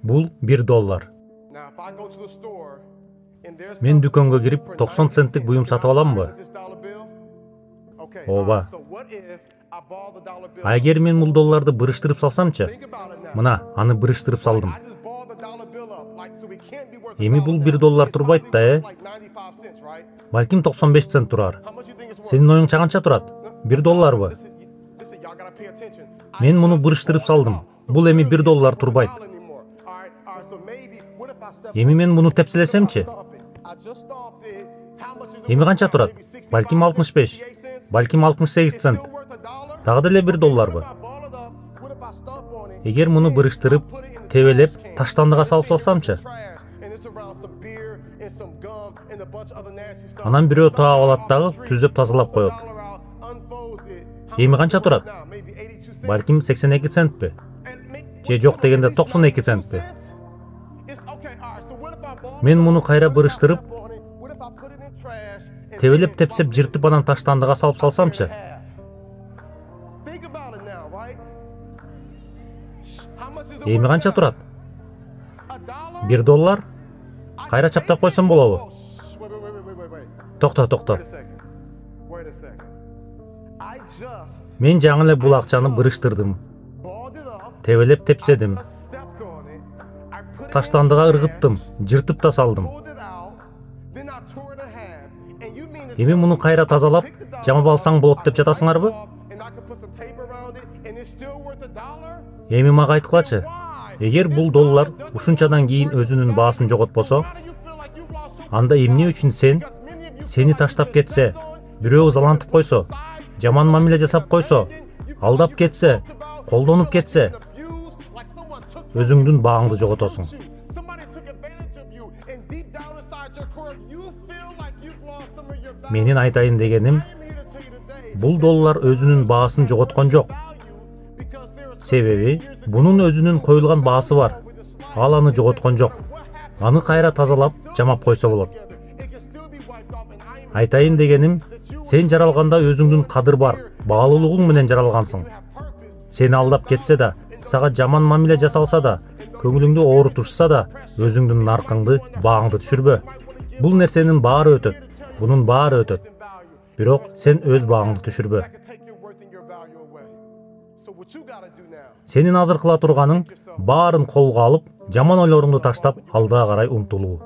Бул $1. Мен дүкөнгө кирип 90 центтик буюм сатып аламбы? Ооба. Эгер мен бул долларды бырыштырып салсамчы? Мына, аны бырыштырып салдым. Эми бул $1 турбайт да, Балким 95 цент турар. Сенин оюңча канча турат? $1 Мен муну бырыштырып салдым. Бул эми $1 турбайт. Эми мен муну тепселесемчи? Эми канча турат? Балким 65, балким 68 цент. Дагы деле $1. Эгер муну бырыштырып, тебелеп, таштандыга салып салсамчы? Анан бирөө таап алат дагы түзөп тазалап коет. Эми канча турат? Балким 82 центпи? Же жок дегенде 92 центпи? Мен муну кайра бырыштырып, тебелеп тепсеп жыртып анан таштандыга салып салсамчы? Эми канча турат? $1? Кайра чаптап койсом болобу? Токто. Мен жаңы эле бул акчаны бырыштырдым. Тебелеп тепседим. Таштандыга ыргыттым, жыртып да салдым. Эми муну кайра тазалап, жамап алсаң болот деп жатасыңарбы? Эми мага айткылачы. Эгер бул доллар ушунчадан кийин өзүнүн баасын жоготпосо, анда эмне үчүн сени таштап кетсе, бирөө залантып койсо, жаман мамиле жасап койсо, алдап кетсе, колдонуп кетсе, өзүңдүн бааңды жоготосуң. Менин айтайын дегеним, бул доллар өзүнүн баасын жоготкон жок. Себеби, бунун өзүнүн коюлган баасы бар. Ал аны жоготкон жок. Аны кайра тазалап, жамап койсо болот. Айтайын дегеним, сен жаралганда өзүңдүн кадыр бар, баалуулугуң менен жаралгансың. Сени алдап кетсе да, сага жаман мамиле жасалса да, көңүлүңдү оорутушса да, өзүңдүн наркыңды, бааңды түшүрбө. Бул нерсенин баары өтөт. Бунун баары өтөт. Бирок сен өз бааңды түшүрбө. Сенин азыр кыла турганың баарын колго алып, жаман ойлоруңду таштап, алдыга карай умтулуу.